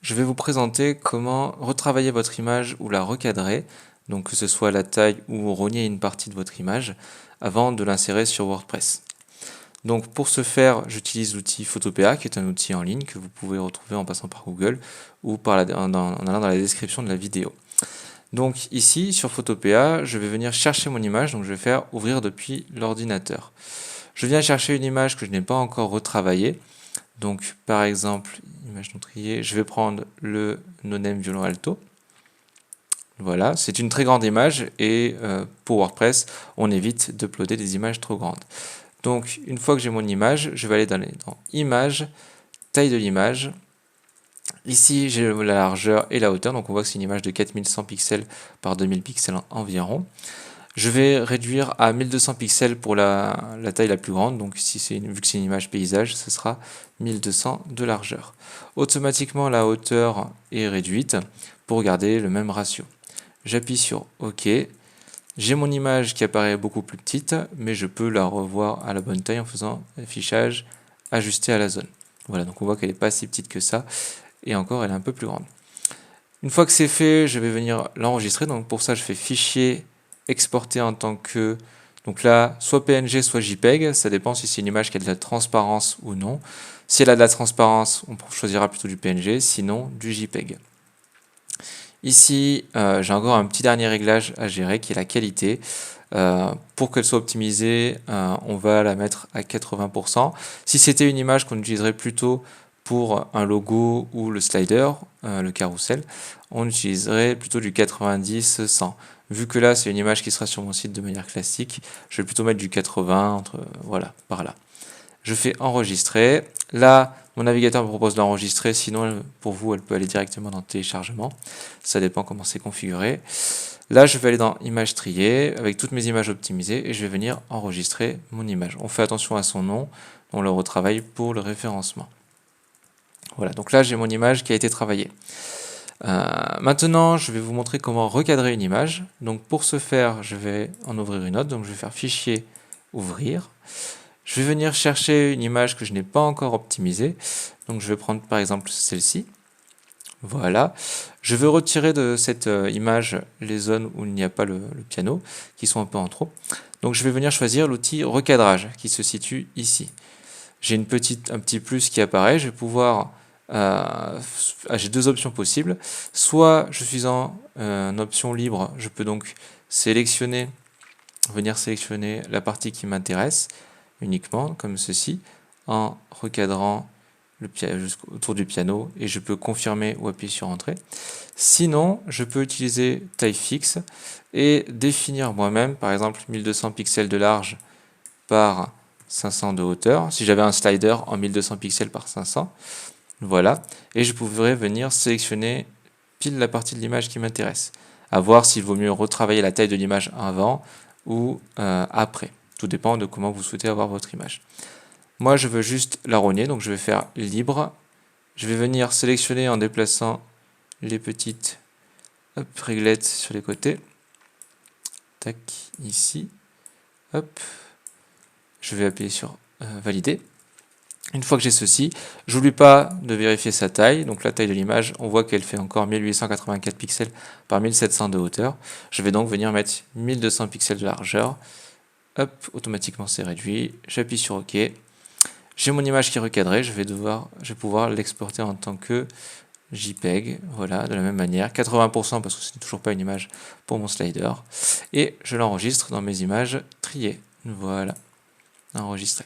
je vais vous présenter comment retravailler votre image ou la recadrer, donc que ce soit la taille ou rogner une partie de votre image, avant de l'insérer sur WordPress. Donc pour ce faire, j'utilise l'outil Photopea, qui est un outil en ligne que vous pouvez retrouver en passant par Google ou en allant dans la description de la vidéo. Donc ici, sur Photopea, je vais venir chercher mon image, donc je vais faire ouvrir depuis l'ordinateur. Je viens chercher une image que je n'ai pas encore retravaillée. Donc par exemple, image non triée, je vais prendre le no-name violon alto. Voilà, c'est une très grande image et pour WordPress, on évite d'uploader des images trop grandes. Donc une fois que j'ai mon image, je vais aller dans Images, taille de l'image. Ici, j'ai la largeur et la hauteur, donc on voit que c'est une image de 4100 pixels par 2000 pixels environ. Je vais réduire à 1200 pixels pour la taille la plus grande, donc ici, vu que c'est une image paysage, ce sera 1200 de largeur. Automatiquement, la hauteur est réduite pour garder le même ratio. J'appuie sur OK. J'ai mon image qui apparaît beaucoup plus petite, mais je peux la revoir à la bonne taille en faisant affichage, ajuster à la zone. Voilà, donc on voit qu'elle n'est pas si petite que ça, et encore elle est un peu plus grande. Une fois que c'est fait, je vais venir l'enregistrer, donc pour ça je fais fichier, exporter en tant que, donc là, soit PNG, soit JPEG, ça dépend si c'est une image qui a de la transparence ou non. Si elle a de la transparence, on choisira plutôt du PNG, sinon du JPEG. Ici, j'ai encore un petit dernier réglage à gérer qui est la qualité. Pour qu'elle soit optimisée, on va la mettre à 80%. Si c'était une image qu'on utiliserait plutôt pour un logo ou le slider, le carrousel, on utiliserait plutôt du 90-100. Vu que là, c'est une image qui sera sur mon site de manière classique, je vais plutôt mettre du 80, voilà, par là. Je fais enregistrer. Là, mon navigateur me propose d'enregistrer, sinon pour vous, elle peut aller directement dans téléchargement. Ça dépend comment c'est configuré. Là, je vais aller dans Images triées, avec toutes mes images optimisées, et je vais venir enregistrer mon image. On fait attention à son nom, on le retravaille pour le référencement. Voilà, donc là, j'ai mon image qui a été travaillée. Maintenant, je vais vous montrer comment recadrer une image. Donc pour ce faire, je vais en ouvrir une autre. Donc je vais faire Fichier, Ouvrir. Je vais venir chercher une image que je n'ai pas encore optimisée. Donc je vais prendre par exemple celle-ci. Voilà. Je veux retirer de cette image les zones où il n'y a pas le piano, qui sont un peu en trop. Donc je vais venir choisir l'outil recadrage, qui se situe ici. J'ai un petit plus qui apparaît. Je vais pouvoir... j'ai deux options possibles. Soit je suis en option libre, je peux donc venir sélectionner la partie qui m'intéresse uniquement, comme ceci, en recadrant autour du piano, et je peux confirmer ou appuyer sur Entrée. Sinon, je peux utiliser taille fixe et définir moi-même, par exemple 1200 pixels de large par 500 de hauteur, si j'avais un slider en 1200 pixels par 500, voilà, et je pourrais venir sélectionner pile la partie de l'image qui m'intéresse, à voir s'il vaut mieux retravailler la taille de l'image avant ou après. Tout dépend de comment vous souhaitez avoir votre image. Moi, je veux juste la rogner, donc je vais faire libre. Je vais venir sélectionner en déplaçant les petites réglettes sur les côtés. Tac, ici. Hop. Je vais appuyer sur valider. Une fois que j'ai ceci, je n'oublie pas de vérifier sa taille. Donc la taille de l'image, on voit qu'elle fait encore 1884 pixels par 1700 de hauteur. Je vais donc venir mettre 1200 pixels de largeur. Hop, automatiquement c'est réduit. J'appuie sur OK. J'ai mon image qui est recadrée. Je vais pouvoir l'exporter en tant que JPEG. Voilà, de la même manière. 80% parce que ce n'est toujours pas une image pour mon slider. Et je l'enregistre dans mes images triées. Voilà, enregistré.